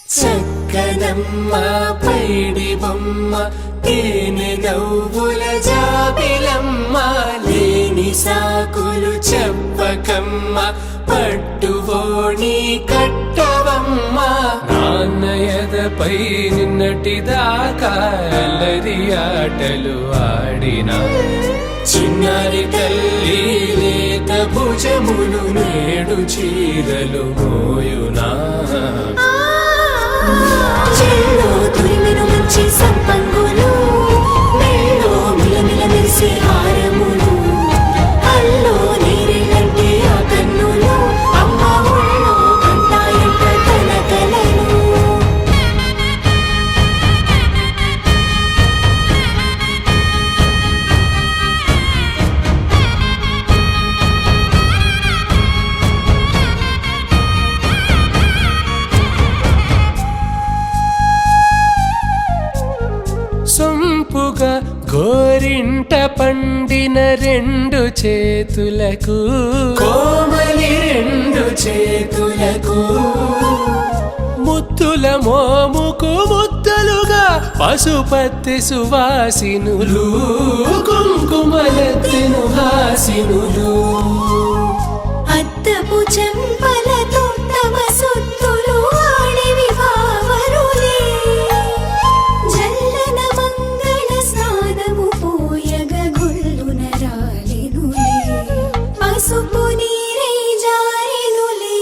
చక్కనమ్మ పైడి బొమ్మ తేనె నవ్వుల జాబిలమ్మ లేని సాకులు చెప్పకమ్మ పట్టువోణి కట్టవమ్మ నాన్నయదపై నిన్నటిదాకా అల్లరి ఆటలు ఆడినా చిన్నారి తల్లి లేత భుజములు నేడు చీరలు మోయునా చెల్లో తురిమిన మంచి సంపంగులు మెల్లో మిలమిల మెరిసే హారములు అల్లో నీరెళ్ళంటే ఆ కన్నులు అమ్మ ఒళ్ళో కంటాయంట తన కలలు సొంపుగా గోరింట పండిన రెండు చేతులకు కోమలి రెండు చేతులకు ముద్దుల మోముకు ముద్దలుగా పశుపతి సువాసినులు కుంకుమలెత్తిను హాసినులు అద్దపు చెంపలతో తమ సొత్తులు ఆడివి భావరులే జల్లన మంగళ స్నానము పోయగ గొల్లున రాలినులే పసుపు నీరై జారినులే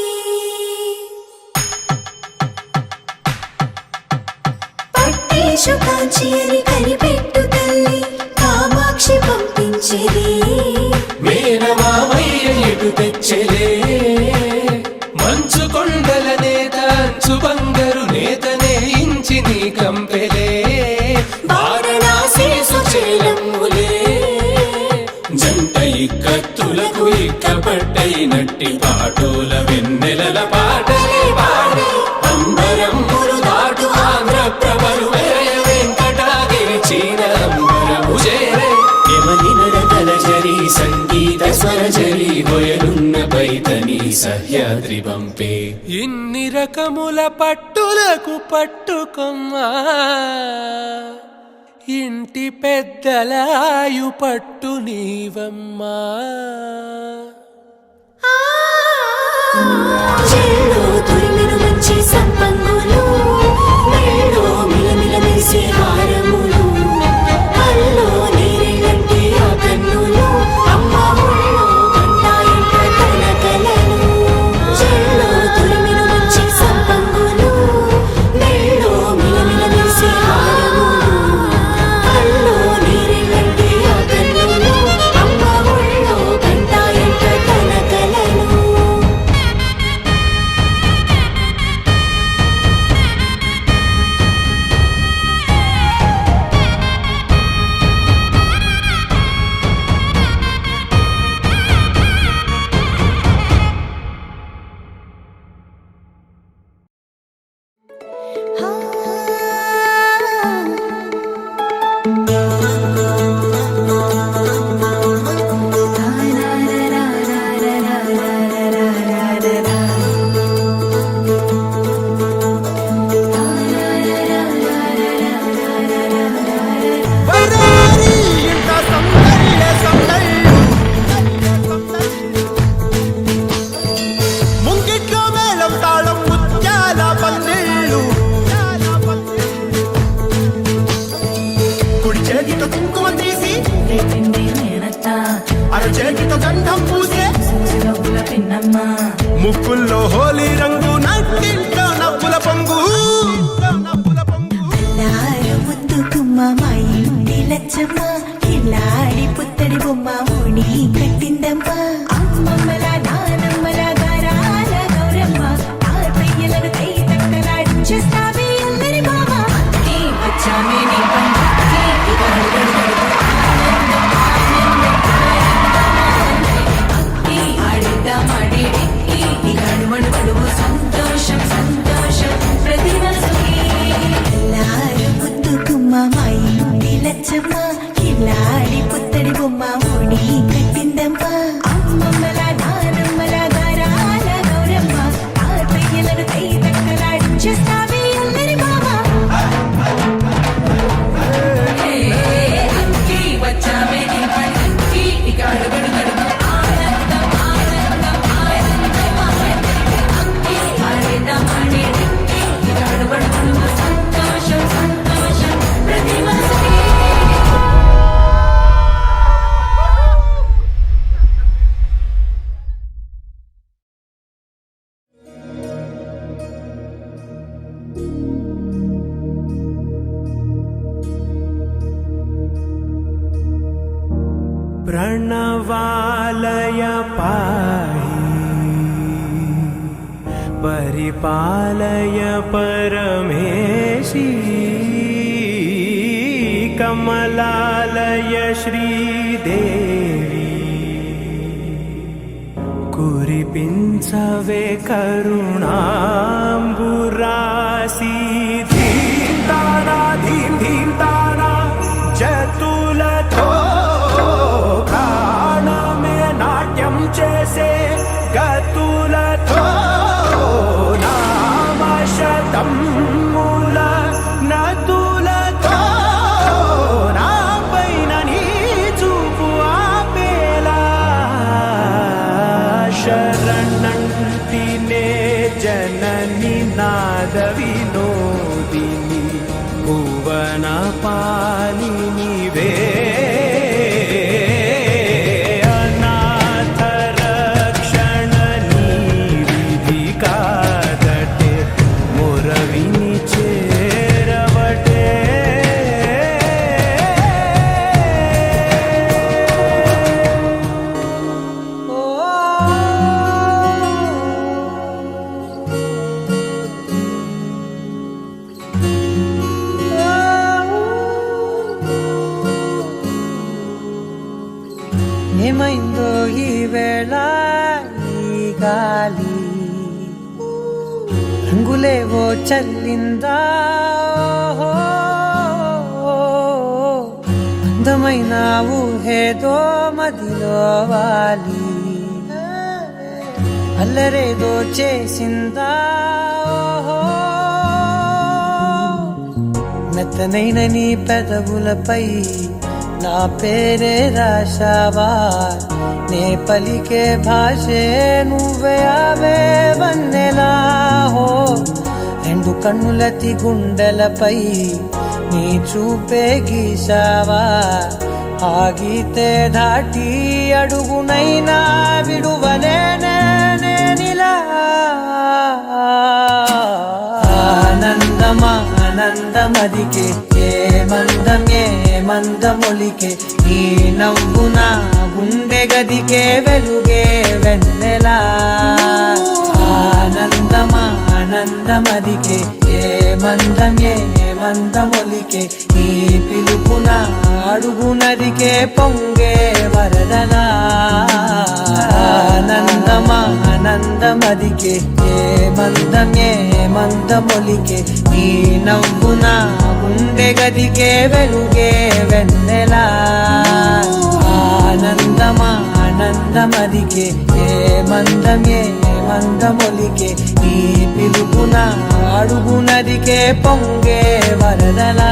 పట్టేశు కాంచి అని కనిపెట్టు తల్లి కామాక్షి పంపించిరి మేనమామయ్య ఎటు తెచ్చలే మంచు కొండల నేత అంచు బంగారు నేతనే ఇంచి నీ కంపెలే వారణాసి సుచేలమ్ములే జంట ఇక్కత్తులకు ఇక్కపట్టైనట్టి పాటోల వెన్నెలల పాటలే పాడే అంబరమ్ములు దాటు ఆంధ్ర ప్రభలు వెరయ వెంకటాగిరి చీన అంబరము చేరే యమని నడకల జరి సంగీత స్వరజరి హొయలున్న పైతని సహ్యాద్రి పంపే ఇన్ని రకముల పట్టులకు పట్టుకొమ్మా ఇంటి పెద్దలాయు పట్టు నీవమ్మా చెల్లో తురిమిన మంచి సంపంగులు మెల్లో మిలమిల మెరిసే హారములు అల్లో నీరెళ్ళంటే ఆ కన్నులు అమ్మ ఒళ్ళో కంటాయంట తన కలలు చెల్లో తురిమిన మంచి సంపంగులు మెల్లో మిలమిల మెరిసే హారములు అల్లో నీరెళ్ళంటే ఆ కన్నులు అమ్మ ఒళ్ళో కంటాయంట తన కలలు ముంగిట్లో మేళం తాళం ముత్యాల పందిళ్ళు కుడి చేతితో కుంకుమ తీసి అర చేతితో గంధం పూసే ముక్కుల్లో హోలీ రంగు నట్టింట్లో నవ్వుల పొంగు ముద్దుకుమ్మ మా ఇంటి లచ్చమ్మ ఇల్లాడి పుత్తడి బొమ్మ ఓణి కట్టిందమ్మ అమ్మమ్మల నానమ్మల గారాల గౌరమ్మ తాతయ్యలను కై తక్కలాడించేస్తావే అందరి మామ వచ్చామే నీ సంతోషం సంతోషం ప్రతి మనసుకి ముద్దుకుమ్మ మా ఇంటి లచ్చమ్మ ఇల్లాడి పుత్తడి బొమ్మ ఓణి परिपालय परमेशी कमलालय श्रीदेवी कुरिपिंचवे करुणांबुरासी धीं तारा धीं धीं तारा जतुलतो प्राणमे नाट्यं చేసే గతులతో నామశతం మూల నతులతో నా పైన నీ చూపు ఆపేలా శరణంటినే జనని నాద వినోదిని భువన పాలినివే ఏమైందో ఈ వేళ ఈ గాలి రంగులేవో చల్లిందా అందమైన ఊహేదో మదిలో వాలి అల్లరేదో చేసిందా మెత్తనైన నీ పెదవులపై నా పేరే రాశావా నే పలికే భాషే నువ్వే అవే వన్నెలా హో రెండు కన్నులతి గుండెలపై నీ చూపే గీశావా ఆగితే దాటి అడుగునైనా విడువలేనే నేనిలా ఆనందమా ఆనందమదికే ఏ మందమొలికే ఈ నవ్వున గుండె గదికే వెలుగే వెన్నెలా ఆనందమా ఆనందమదికే ఏ మందమొలికే ఈ పిలుపున అడుగునదికే పొంగే వరదలా ఆనందమా ఆనందమదికే ఏ మందమొలికే ఈ నవ్వున గుండె గదికే వెలుగే వెన్నెలా ఆనందమా ఆనందమదికే ఏ మందమొలికే ఈ పిలుపున అడుగునదికే పొంగే వరదలా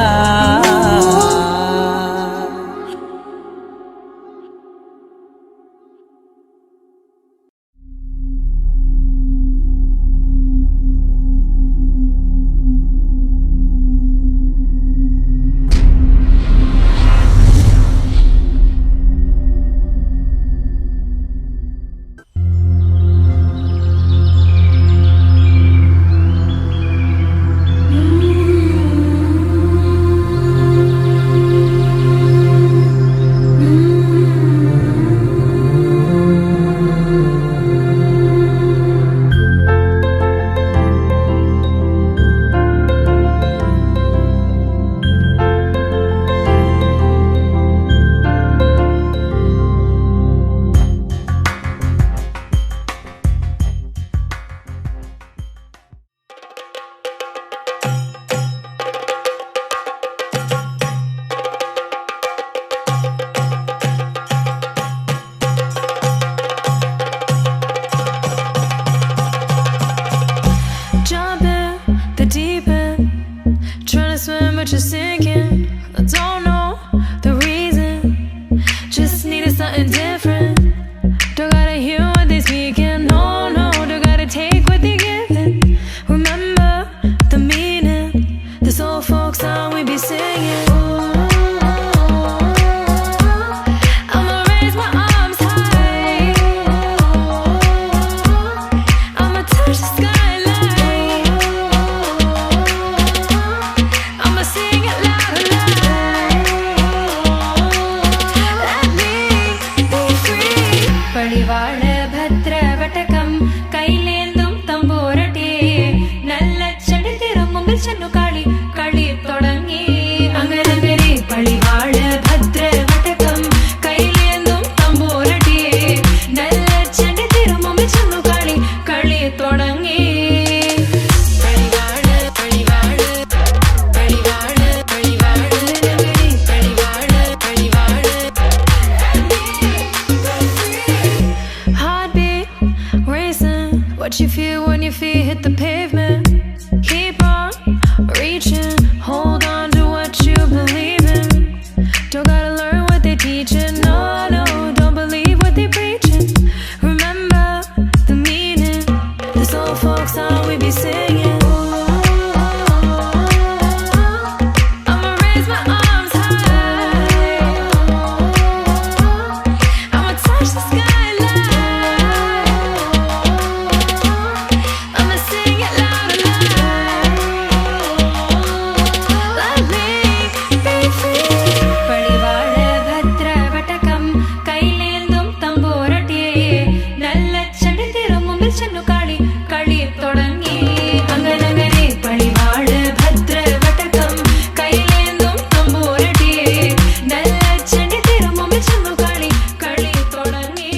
singing. I'ma raise my arms high. I'ma touch the skyline. I'ma sing it loud and loud. Let me be free. പടിവാള ഭദ്രവടകം കൈലേന്തും തമ്പൂരട്ടിയേ നല്ല ചടി തിരുമുമ്പിൽ ചെന്നു കളി കളി തുടങ്ങി അങ്ങനങ്ങനെ പടിവാള ഭദ്രവടകം കൈലേന്തും തമ്പൂരട്ടിയേ നല്ല ചടി തിരുമുമ്പിൽ ചെന്നു കളി കളി തുടങ്ങി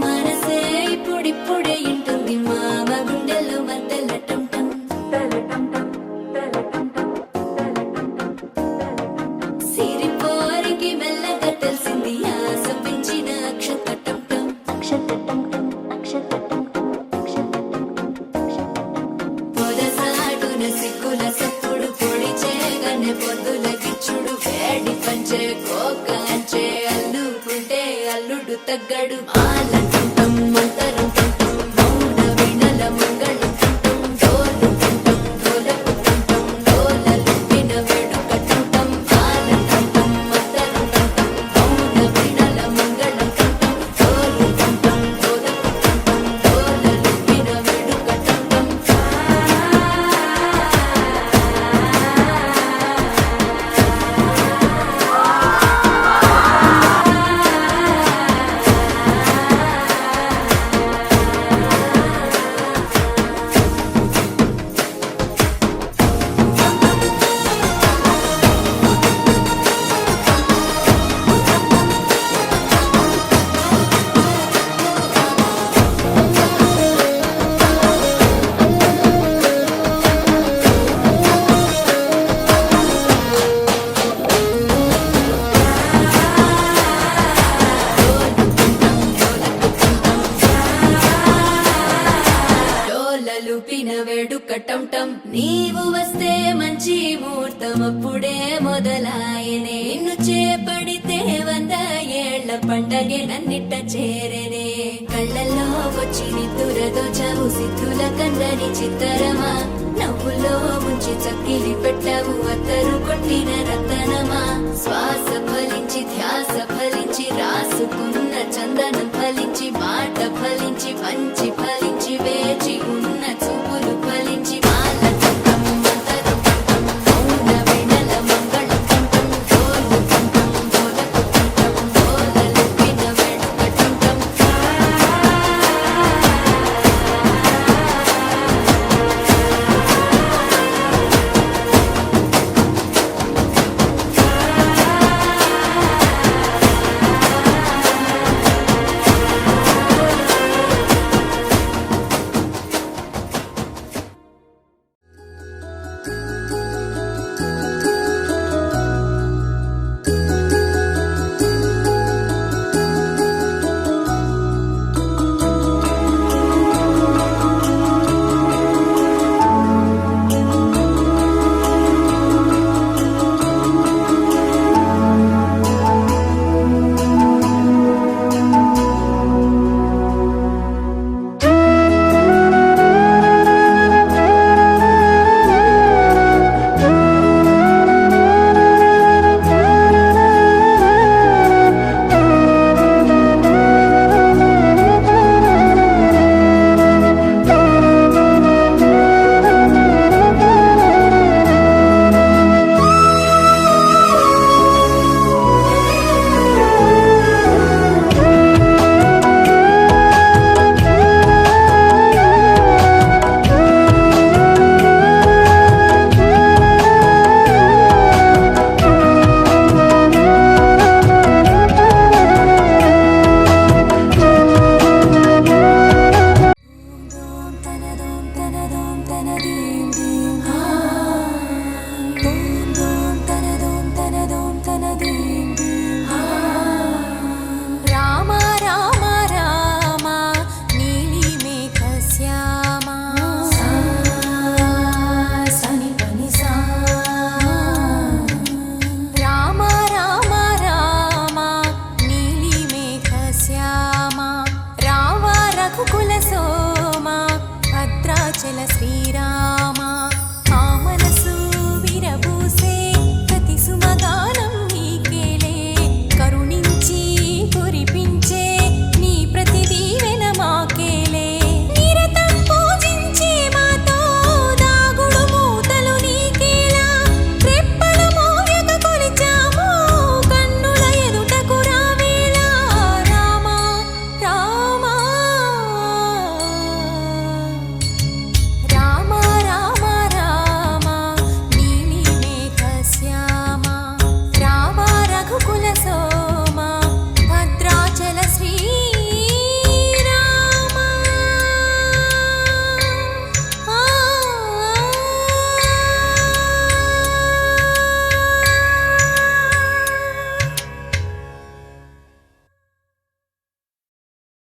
మనసే ఇప్పుడిప్పుడే ఇంటుంది మామ గుండెల్లో మధ్యల టం టం సిరిపోరికి మెల్లగా తెలిసింది ఆశ పెంచిన అక్షత టం టం పొదసాటున సిగ్గుల సప్పుడు పొడి చేయగానే పొద్దుల గిచ్చుడు వేడి పంచే కోకాంచే అల్లుకుంటే అల్లుడు తగ్గడు ఆలంటుంటం మంతరం టుంటం మౌన వినల మంగళం టుంటం డోలు టుంటం డోలకు టుంటం డోలలు విన వేడుక టుంటం ఆలంటుంటం మంతరం టుంటం మౌన వినల మంగళం టుంటం డోలు టుంటం డోలకు టుంటం డోలలు విన వేడుక టుంటం డోలలు పిన వేడుక టం టం నీవు వస్తే మంచి ముహూర్తం అప్పుడే మొదలాయనే నిన్ను చేపడితే 100 ఏళ్ల పండగే నన్నిట్ట చేరేనే కళ్ళల్లో వచ్చి నిద్దురదో చవు సిద్ధుల కందని చిత్తరమా నవ్వులో ముంచి చక్కిలి పెట్టవు అత్తరు కొట్టిన రతనమా శ్వాస ఫలించి ధ్యాస ఫలించి రాసుకున్న చందనం ఫలించి మాట ఫలించి పంచి ఫలించి వేచి ఉన్న చూపులు ఫలించి మాల టుంటం మంతరం టుంటం మౌన వినల మంగళం టుంటం డోలు టుంటం డోలకు టుంటం డోలలు విన వేడుక టుంటం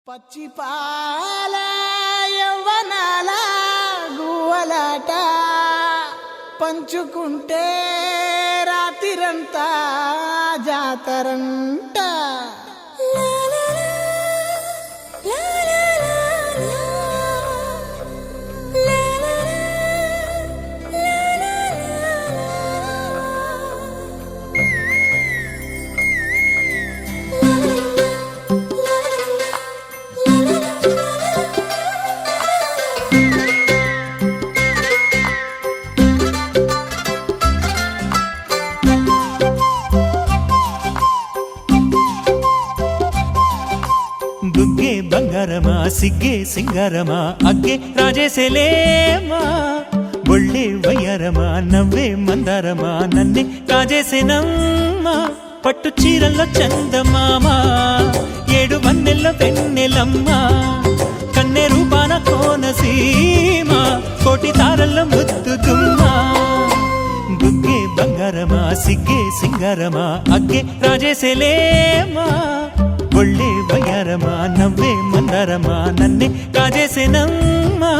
పచ్చి పాల యవ్వనాల గువ్వలాట పంచుకుంటే రాత్రిరంతా జాతరంట. బుగ్గే బంగారమా సిగ్గే సింగారమా అగ్గే రాజేసేలేమా ఒళ్ళే వయ్యారమా నవ్వే మందారమా నన్నే కాజేసేనమ్మా పట్టు చీరల్లో చందమామా ఏడు వన్నెల్లో వెన్నెలమ్మా కన్నె రూపాన కోనసీమ కోటి తారల్లో ముద్దుగుమ్మా బుగ్గే బంగారమా సిగ్గే సింగారమా అగ్గే రాజేసేలేమా ఒళ్ళే వయ్యారమా నవ్వే మందారమా నన్నే కాజేసేనమ్మా.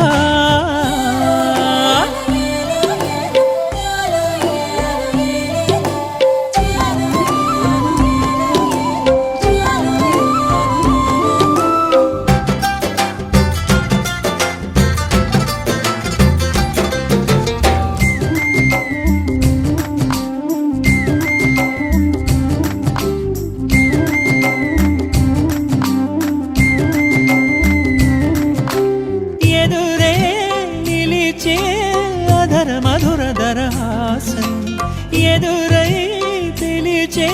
ఎదురై పిలిచే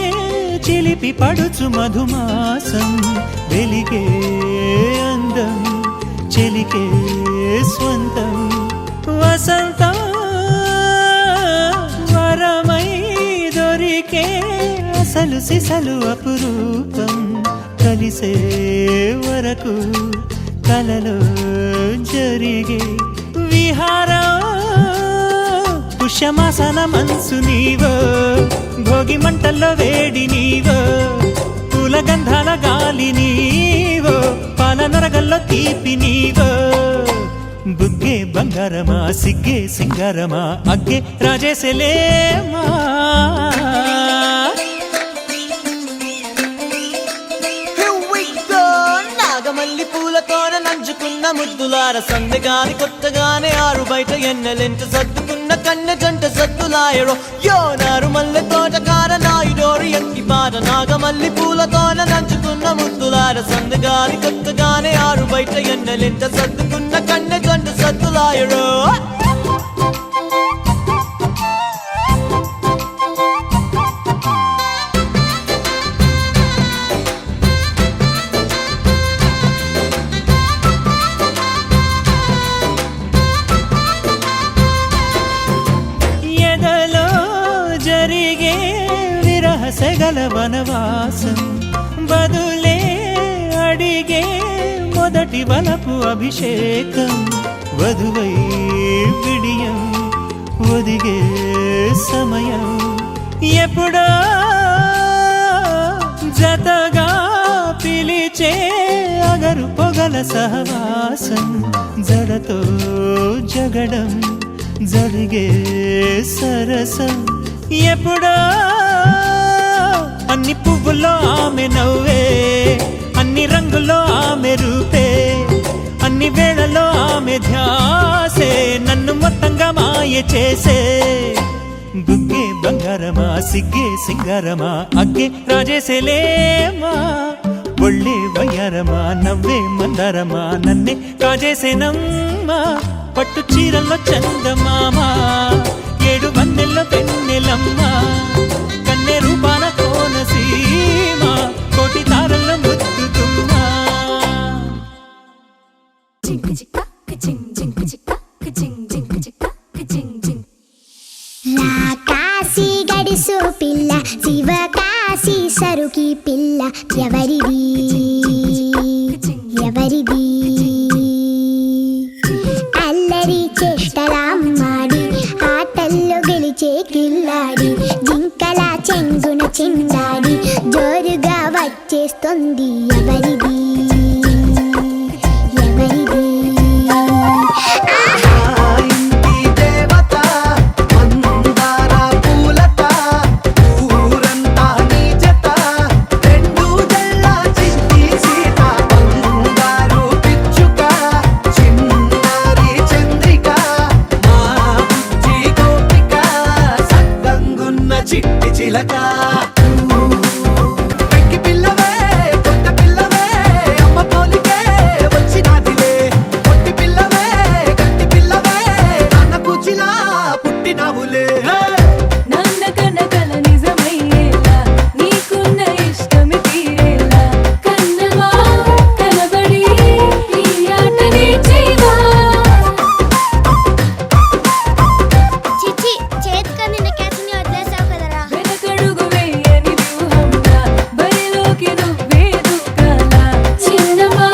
చిలిపి పడుచు మధుమాసం వెలిగే అందం చెలికే స్వంతం వసంతం వరమై దొరికే అసలు సిసలు అపురూపం కలిసే వరకు కలలో జరిగే విహారం పుష్యమాసన మనసు నీవో భోగి మంటల్లో వేడి నీవో పూల గంధాల గాలి నీవో పాల నరగల్లో తీపి నీవో బుగ్గే బంగారమా సిగ్గే సింగారమా అగ్గే రాజేసేలేమా. నాగమల్లి పూలతోన నంచుకున్న ముద్దులార సందెగాని కొత్తగానే ఆరు బయట ఎన్నెలెంట సర్దుకున్న కన్నె జంట సద్దులాయరో యోనారు మల్లె తోటకార నాయుడోరు ఎంకి బాట నాగమల్లి పూలతోన నంచుకున్న ముద్దులార సందెగాని కొత్తగానే ఆరు బయట ఎన్నెలెంట సర్దుకున్న కన్నె జంట సద్దులాయరో. సెగల వనవాసం బదులే అడిగే మొదటి వలపు అభిషేకం వధువై విడియం ఒదిగే సమయం ఎప్పుడో జతగా పిలిచే అగరు పొగల సహవాసం జడతో జగడం జరిగే సరసం ఎప్పుడో అన్ని పువ్వుల్లో ఆమె నవ్వే అన్ని రంగుల్లో ఆమె రూపే అన్ని వేళలో ఆమె ధ్యాసే నన్ను మొత్తంగా మాయ చేసే బుగ్గే బంగారమా సిగ్గే సింగారమా అగ్గే రాజేసేలేమా ఒళ్ళే వయ్యారమా నవ్వే మందారమా నన్నే కాజేసేనమ్మా పట్టు చీరల్లో చందమామా ఏడు వన్నెల్లో పెన్నెలమ్మా కన్నె రూపాన కోనసీమ కోటి తారల్లో ముద్దుతుమ్మా కాశీ గడిసు పిల్ల శివ కాశీ సరుకి పిల్ల ఎవరిది ఎవరిది అల్లరి చేష్టలామ్మాడి ఆటల్లో గెలిచే కిల్లాడి జింకల చెంగున చిందాడి జోరుగా వచ్చేస్తుంది ఎవరిది ఎవరిది చిట్టి చిలక పెంకి పిల్లవే కొత్త పిల్లవే అమ్మ పోలికే వచ్చినాదిలే కొట్టి పిల్లవే గట్టి పిల్లవే నాన్న కూచిలా పుట్టినావులే నాన్న కనకల నిజమయ్యేలా నీకున్న ఇష్టమి తీరేలా కన్నవా కనబడి ఈ ఆటనే చేయవా చిచి చేతికి నిన్న క్యాచ్ని వదిలేసావు కదరా వెనకడుగు వేయని వ్యూహంలా బరిలోకి నువ్వే దుఃఖాలా చిన్నవా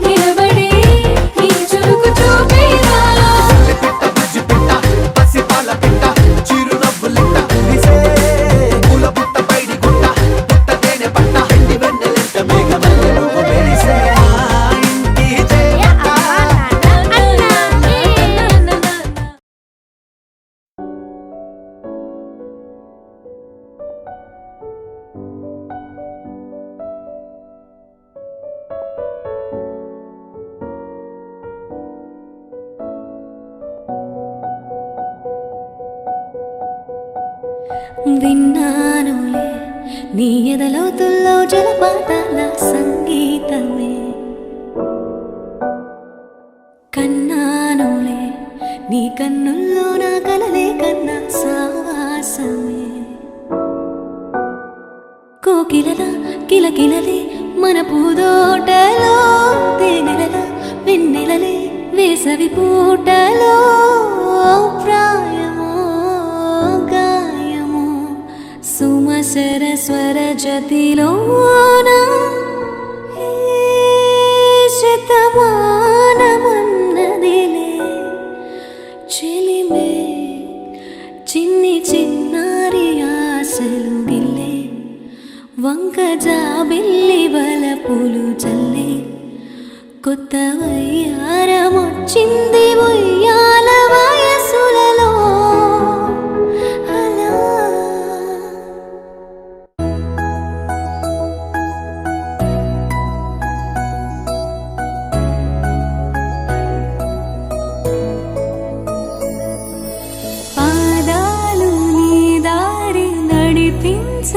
నిలబడి ఈ చురుకు చూపేరా పిట్ట బుజ్జి పిట్ట పసి పాల పిట్ట చిరునవ్వులిట్ట విసే పూల బుట్ట పైడి గుట్ట పుట్ట తేనె పట్ట ఎండి వెన్నెలెంట మేఘమల్లె నువ్వు మెరిసే ఇంటి దేవత విన్నానులే నీ ఎదలోతుల్లో జలపాతాల సంగీతమే కన్నానులే నీ కన్నుల్లో నా కలలే కన్నా సావాసమే కోకిలల కిలకిలలే మన పూదోటలో తేనెలల వెన్నెలలే వేసవి పూటలో ప్రాయమో గాయమో సుమసర స్వర జతిలోన శతమానమన్నదిలే చెలిమే చిన్ని చిన్నారి ఆశలు గిల్లే వంక జాబిల్లి వలపులు చల్లే కొత్త వయ్యారమొచ్చింది ఉయ్యాల వయసులలో అలా పాదాలు నీ దారి నడిపించలేనంటే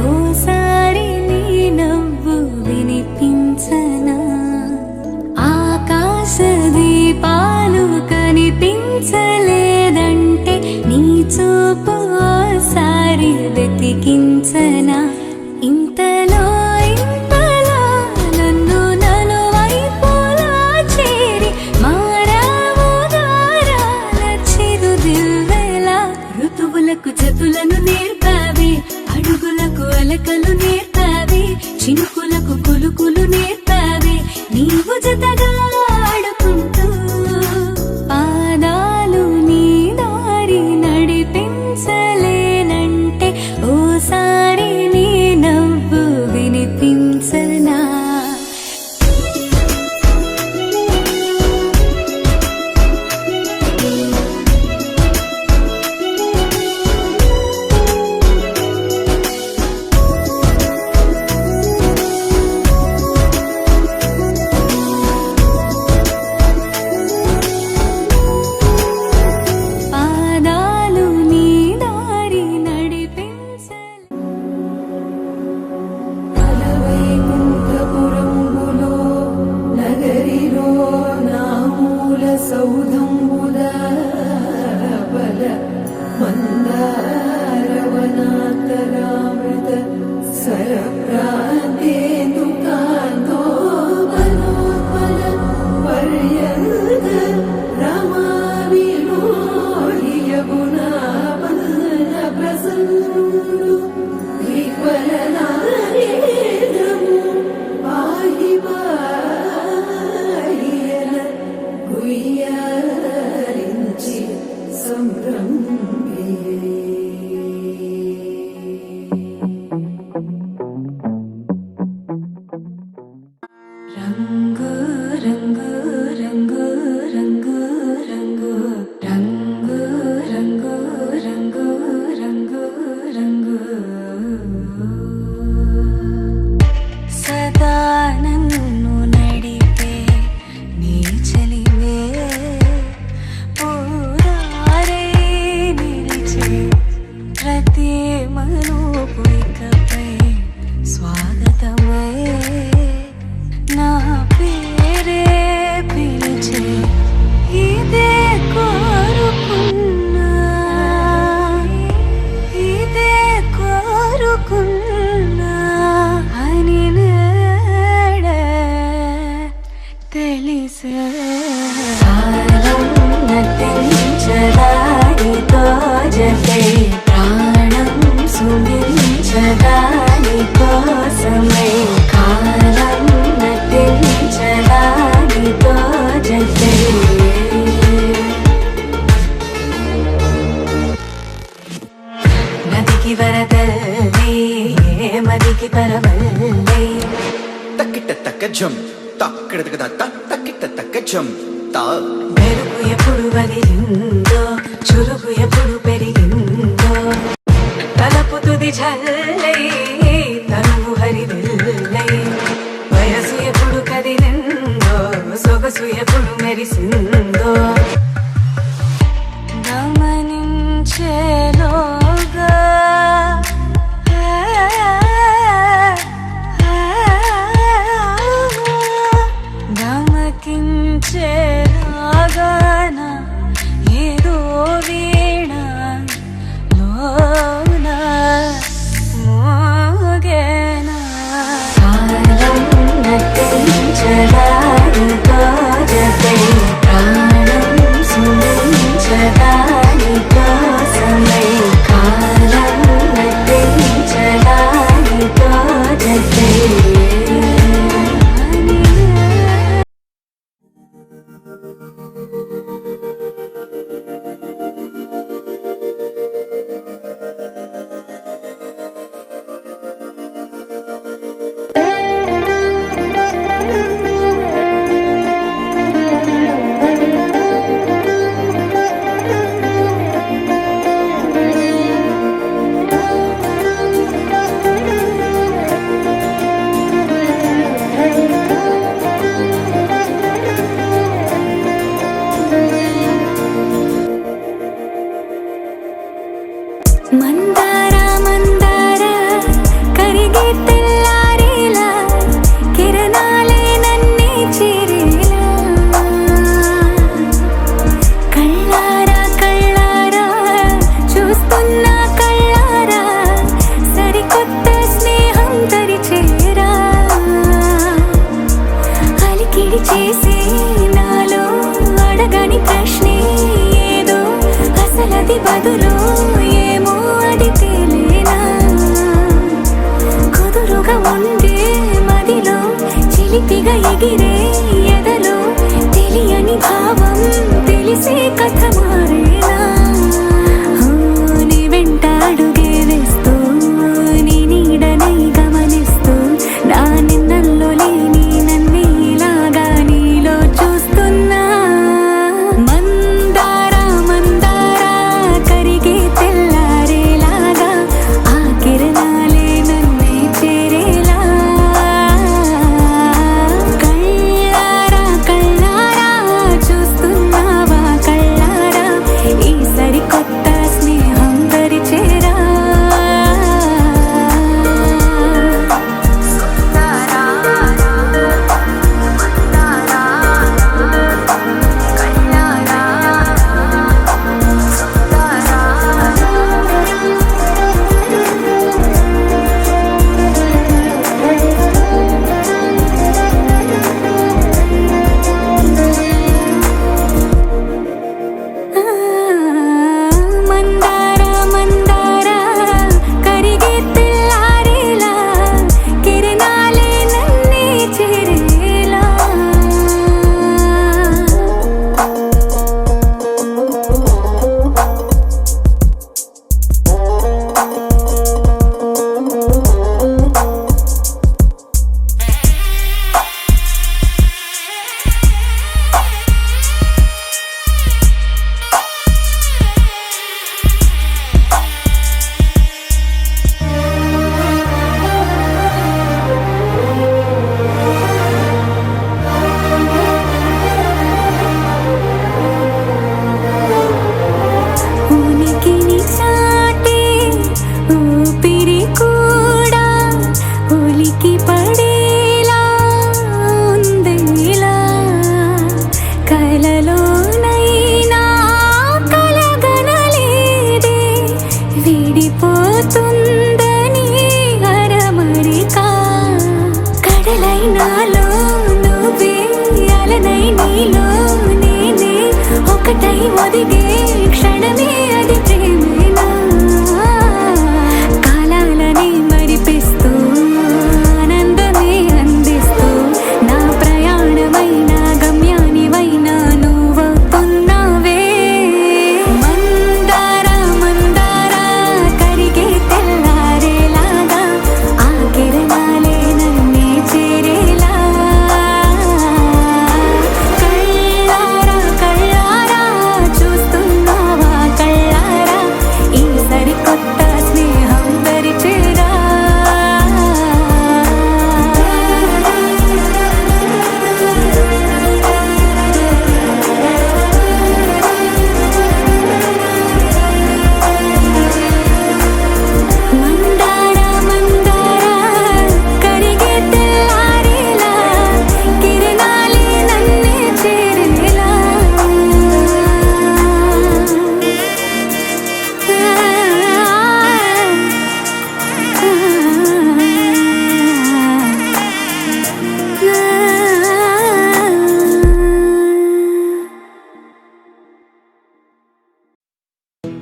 ఓసారి నీ నవ్వు వినిపించనా ఆకాశ కాలం నటించదానితో జతే ప్రాణం సుమించదాని కోసమై కాలం నటించదానితో జతే నదికి వరదల్లే మదికి పరవల్లే తక్కిట తక్క జం తక్కడ తక్కిట తక్క జం తా మెరుపు ఎప్పుడు వదిలిందో చురుకు ఎప్పుడు పెరిగిందో తలపు తుది జల్లై తనువు హరివెల్లై వయసు ఎప్పుడు కదిలిందో సొగసు ఎప్పుడు మెరిసిందో గమనించేలోగా గమకించేలాగాన ఏదో వీణ లోన మోగేనా కాలం నటించదానితో జతే ప్రాణం సుమించదాని కోసమై కాలం నటించదానితో జతే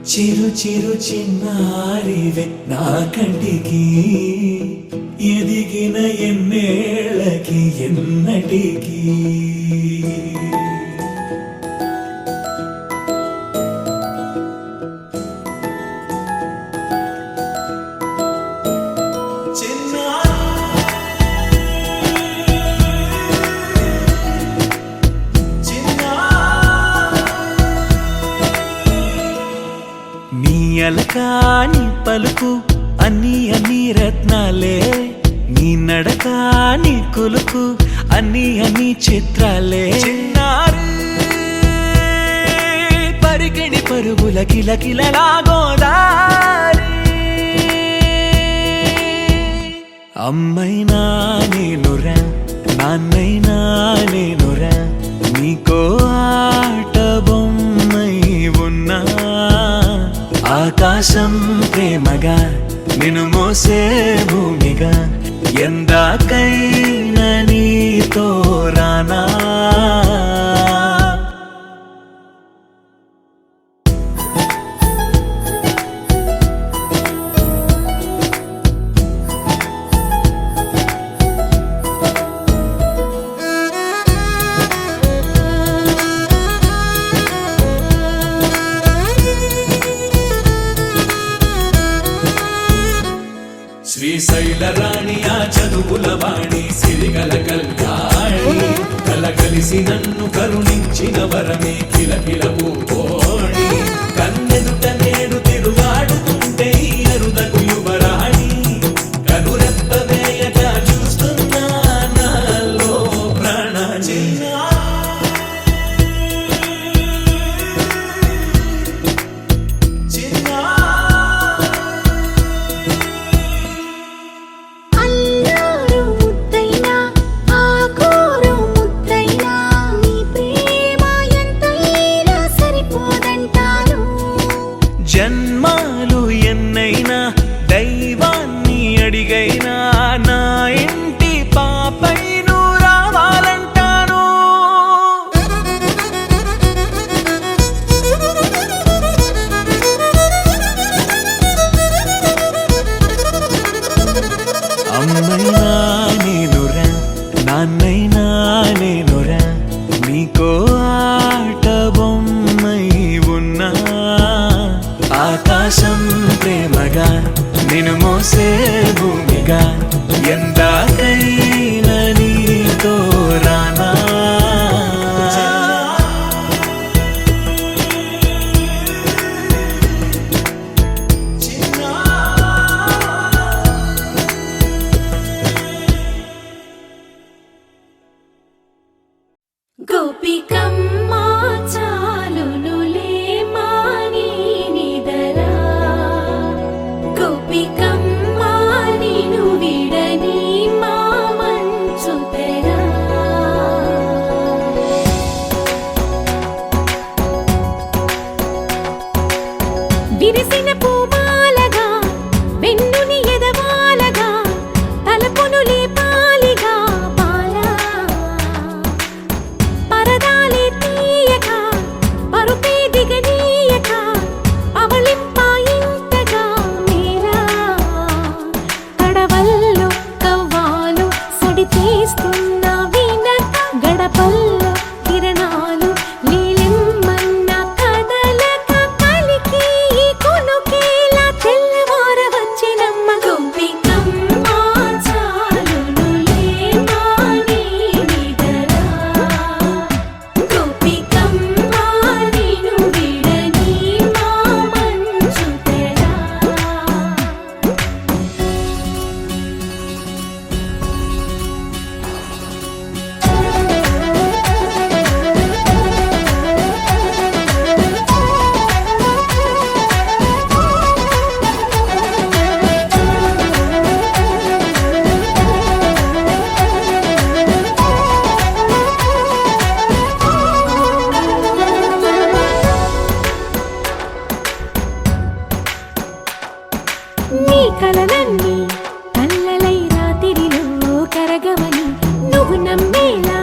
చిరు చిరు చిన్నారివే నా కంటికి ఎదిగిన ఎన్నేళ్ళకి ఎన్నటికి అలకాని పలుకు అన్ని అన్ని రత్నాలే నీ నడకాని కులుకు అన్ని అన్ని చిత్రాలే చిన్నారు పరికిణి పరుగుల కిలకిలలాగోదారి అమ్మైనా నేనురా నాన్నైనా నేనురా నీకో ఆట బొమ్మై ఉన్నా ఆకాశం ప్రేమగా నిన్ను మోసే భూమిగా ఎందాకైనా నీతో రానా శ్రీశైల రాణి ఆ చదువుల వాణి సిరిగల కల్యాణి కలగలిసి నన్ను కరుణించిన వరమే కిలకిల పూకోణి కన్నెదుట నేడు తిరుగాడుతుంటే ఈ అరుదకు యువరాణి కనురెప్ప వేయక చూస్తున్నా నాలో ప్రాణ జన్మాలు ఎన్నైనా దైవాన్ని అడిగైనా నా ఇంటి పాపై నువ్వు రావాలంటాను అమ్మైనా నేనురా నాన్నైనా నేనురా నీకో ఆట బొమ్మై ఉన్నా ఆకాశం ప్రేమగా నిన్ను మోసే భూమిగా ఎందాకైనా నీతో రానా గోపికమ్మ చాలునులే మాని నిదరా గోపికమ్మ నిను విడని మా మంచు తెరా విరిసిన పూమాలగా వెన్నుని ఎదవాలగా తలపును లేపాలిగా బాలా పరదాలే తీయక పరుపే దిగనీయక అవళింపాయింతగా మీరా కడవల్లో కవ్వాలు సడి తీస్తున్న వినక గడపల్లో కిరణాలు నీలిమ్మన్న కదలక కలికి ఈ కొనుకేలా తెల్లవార వచ్చినమ్మ గోపికమ్మ చాలునులే మాని నిదరా గోపికమ్మ నిను విడని మా మంచు తెరా నీ కలలన్నీ కల్లలై రాత్రిలో కరగవని నువ్వు నమ్మేలా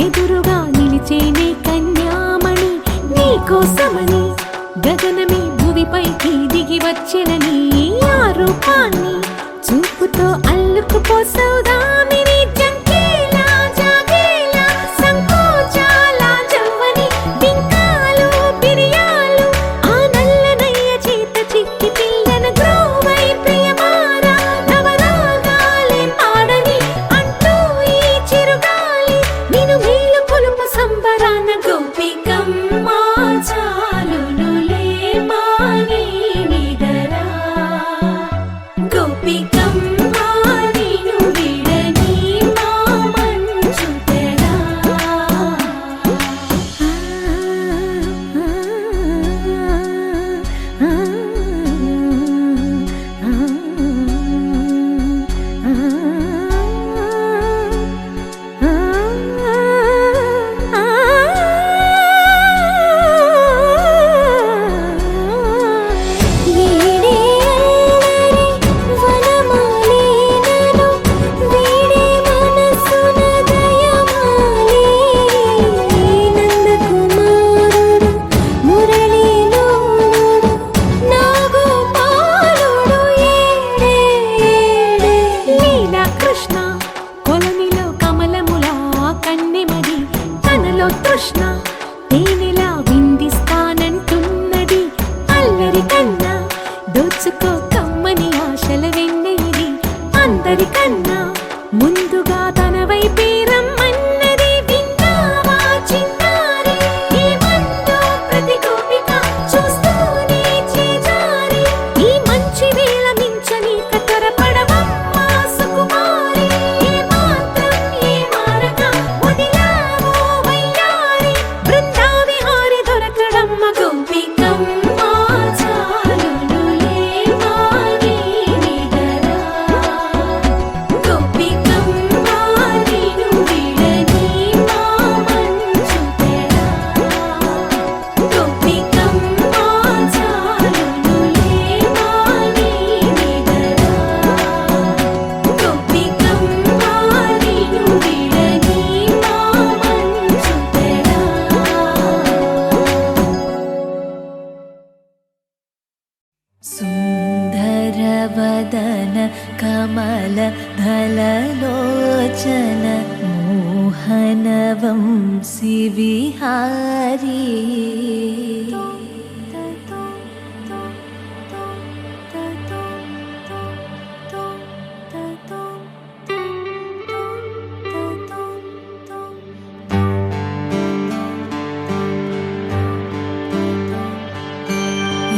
ఎదురుగా నిలిచేనే కన్యామణి నీ కోసమని గగనమే భువి భూమిపైకి దిగి వచ్చినని ఆ రూపాన్ని చూపుతో అల్లుకుపోసౌదామిని జంకేలా జాగేలా సంకోచాల జవ్వని బింకాలు బిరియాలు ఆ నల్లనయ్య చేత చిక్కి పిల్లన గ్రోవై ప్రియమారా నవరాగాలే పాడని అంటూ ఈ చిరుగాలి నిన్ను మేలు కొలుపు సంబరాన గోపికమ్మ చాలునులే మాని నిదరా గోపికమ్మ నిన్ను విడని మా మంచు తెరా కృష్ణ కొలనిలో కమలములా కన్నెమది తనలో తృష్ణ తేనెలా విందిస్తానంటున్నది అల్లరి కన్నా దోచుకో కమ్మని ఆశల వెన్నెయిది అందరికన్నా ముందుగా తన వైపే రమ్మన్నది విన్నావా చిన్నారి ఏమందో ప్రతి గోపిక చూస్తూనే చేజారి ఈ మంచి వేళ మించని కతరపడవమ్మ సుకుమారి ఏ మాత్రం ఏ మారక వదిలావో వయ్యారి బృందావిహారి దొరకడమ్మ గోపికమ్మ చాలునులే మాని నిదరా గోపికమ్మ నిన్ను విడని మా మంచు తెరా గోపికమ్మ చాలునులే మాని నిదరా గోపికమ్మ నిన్ను విడని మా మంచు తెరా సుందరవదన కమల ధలలోచన మోహన వంశీ విహారీ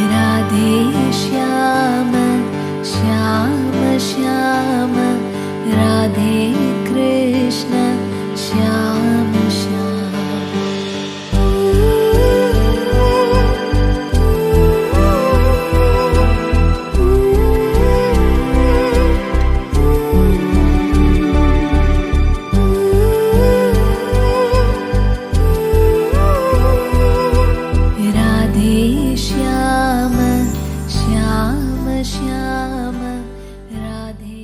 राधे श्याम श्याम श्याम राधे कृष्ण श्याम श्याम राधे श्याम श्याम श्याम राधे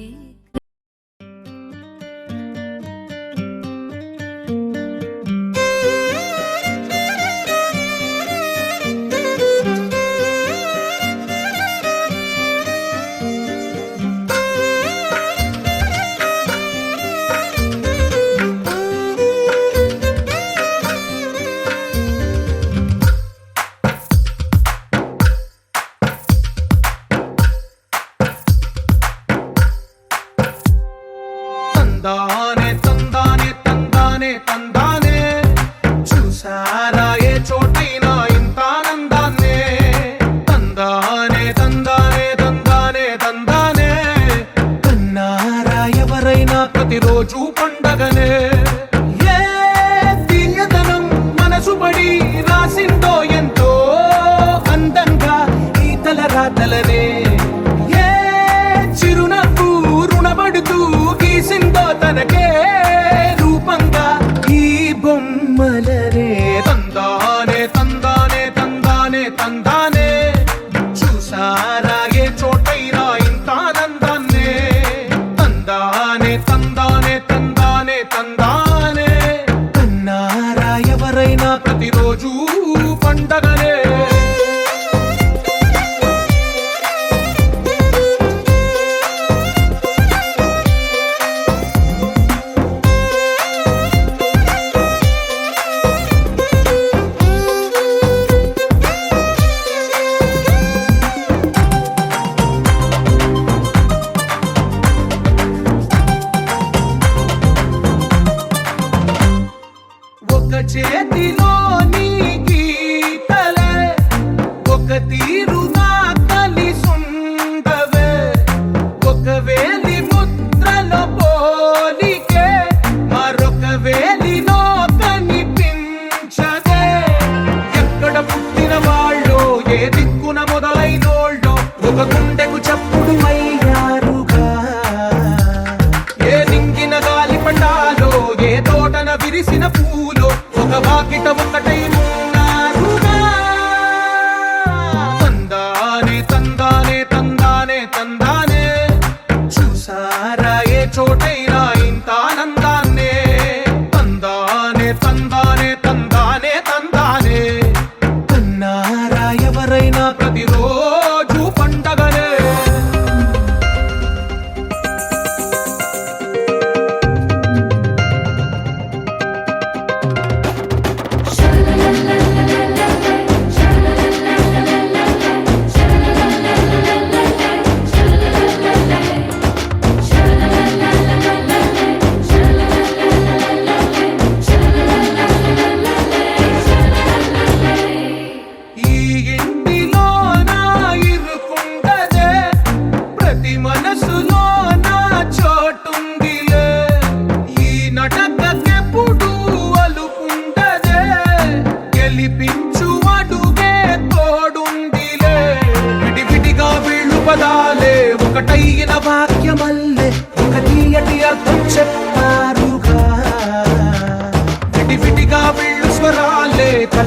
తందానే తందానే తందానే తందానే చూసారా ఏ చోటైనా ఇంత ఆనందాన్నే తందానే తందానే తందానే తందానే కన్నారా ఎవరైనా ప్రతిరోజు పండగనే ఏ తీయదనం మనసు పడి రాసిందో ఎంతో అందంగా ఈ తల రాతలనే ఏ చిరునవ్వు రుణపడుతూ గీసిందో తనకే రూపంగా ఈ బొమ్మలనే తందానే తందానే తందానే తందానే చూసారా ఏ చోటైనా ఇంత ఆనందాన్నే తందానే తందానే తందానే తందానే కన్నారా ఎవరైనా ప్రతిరోజు పండగనే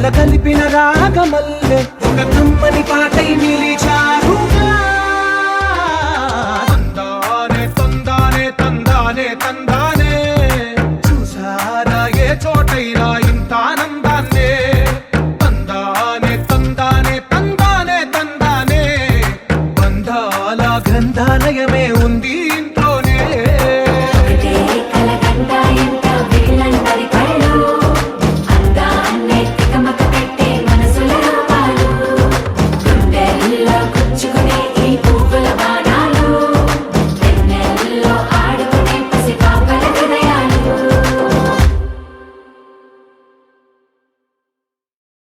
కల కలిపిన రాగమల్లె ఒక కమ్మని పాటై నిలిచారుగా తందానే తందానే తందానే తందానే